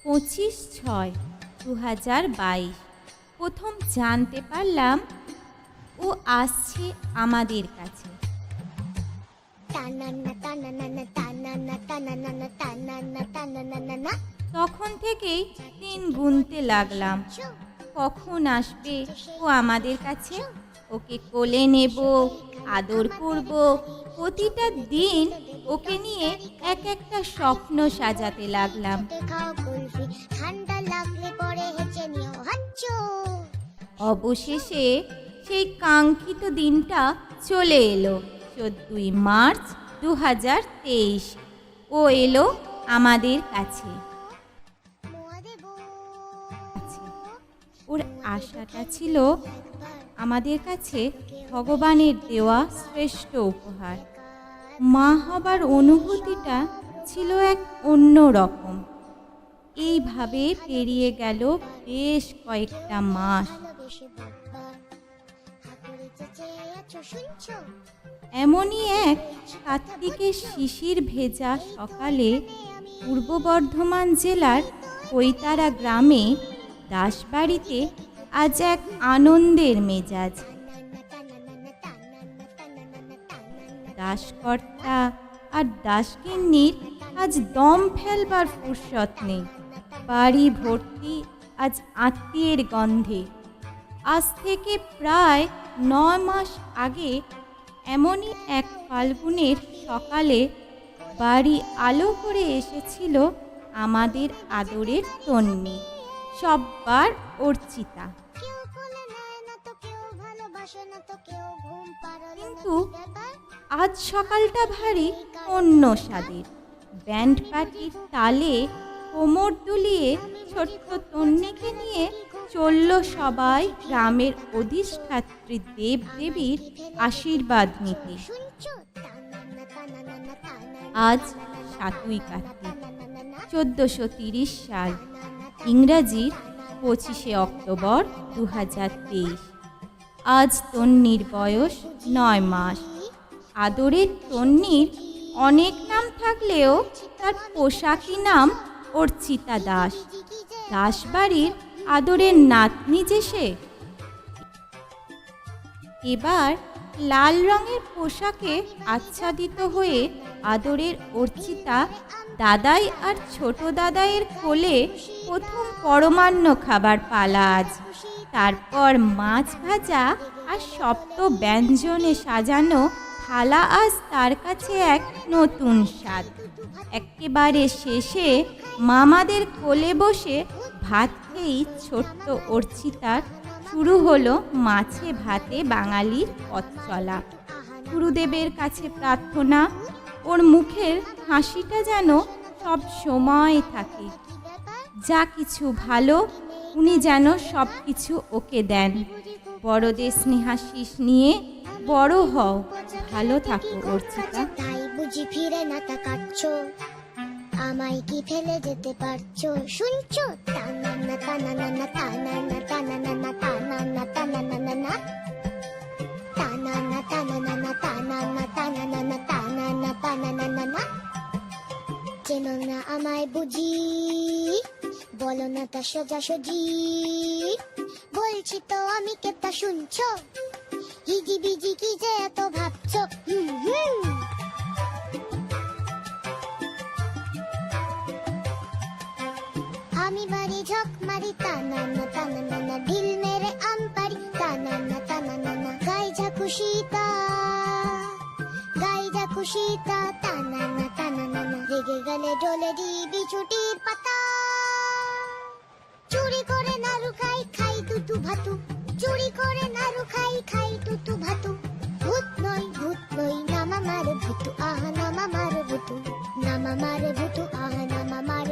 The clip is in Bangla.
25/6/2022 প্রথম জানতে পারলাম ও আসছে আমাদের কাছে। তখন থেকেই দিন গুনতে লাগলাম, কখন আসবে ও আমাদের কাছে। ওকে কোলে নেব, আদর করব। প্রতিটা দিন ওকে নিয়ে এক একটা স্বপ্ন সাজাতে লাগলাম। অবশেষে সেই কাঙ্ক্ষিত দিনটা চলে এলো। 14ই মার্চ 2023 ও এলো আমাদের কাছে। ওর আশাটা ছিল আমাদের কাছে ভগবানের দেওয়া শ্রেষ্ঠ উপহার। মা হবার অনুভূতিটা ছিল এক অন্য রকম। এইভাবে পেরিয়ে গেল বেশ কয়েকটা মাস। এমনই এক কার্তিকের শিশির ভেজা সকালে পূর্ব বর্ধমান জেলার কৈতারা গ্রামে দাসবাড়িতে আজ এক আনন্দের মেজাজ। দাসকর্তা আর দাসগিন্নির আজ দম ফেলবার ফুরসত নেই। বাড়ি ভর্তি আজ আত্মীয়ের গন্ধে। আজ থেকে প্রায় 9 মাস আগে এমনই এক ফাল্গুনের সকালে বাড়ি আলো করে এসেছিল আমাদের আদরের তন্নি, সব্বার অর্চিতা। কিন্তু আজ সকালটা ভারী অন্য স্বাদের। ব্যান্ড পার্টির তালে কোমর দুলিয়ে ছোট্ট তন্নিকে নিয়ে চলল সবাই গ্রামের অধিষ্ঠাত্রী দেবদেবীর আশীর্বাদ নিতে। আজ 7ই কার্তিক 1430 সাল, ইংরাজির 25শে অক্টোবর 2023। আজ তন্নির বয়স 9 মাস। আদরের তন্নির অনেক নাম থাকলেও তার পোশাকি নাম অর্চিতা দাস। দাসবাড়ির আদরের নাতনি যে সে। এবার লাল রঙের পোশাকে আচ্ছাদিত হয়ে আদরের অর্চিতা দাদাই আর ছোট দাদাইয়ের কোলে প্রথম পরমান্ন খাবার পালা আজ। তারপর মাছ ভাজা আর সপ্ত ব্যঞ্জনে সাজানো থালা আজ তার কাছে এক নতুন স্বাদ। একেবারে শেষে মামাদের কোলে বসে ভাত খেয়েই ছোট্ট অর্চিতার শুরু হলো মাছে ভাতে বাঙালির পথ চলা। গুরুদেবের কাছে প্রার্থনা, ওর মুখের হাসিটা যেন সব সময় থাকে। যা কিছু ভালো উনি যেন সব কিছু ওকে দেন। বড়দের স্নেহাশিস নিয়ে বড় হও, ভালো থাকো অর্চিতা। তাই বুঝি ফিরে না তাকাচ্ছো, আমায় কি ফেলে যেতে পারছো? শুনছো টানানা টানানা টানানা টানানা টানানা টানানা টানানা টানানা টানানা টানানা টানানা টানানা। চেনো না আমায় বুঝি, বলো না তা সোজাসুজি। বলছি তো আমি কেতা, শুনছো? হিজি বিজি কি যে এত ভাবছো? আমি বাড়ি ঝক মারি টানানা টানানা, ঢিল মেরে আম পারি টানানা টানানা। গাই যা খুশিতা, গাই যা খুশিতা টানানা টানানা। রেগে গেলে ডলে দিবি ছুটির পাতা। চুরি করে নাড়ু খাই, খাই দুটু ভাতু। চুরি করে নাড়ু খাই, খাই দুটু ভাতু। ভূত নই নামা মারে ভূতু, আহা নামা মারে ভূতু। নামা মারে ভূতু, আহা নামা মারে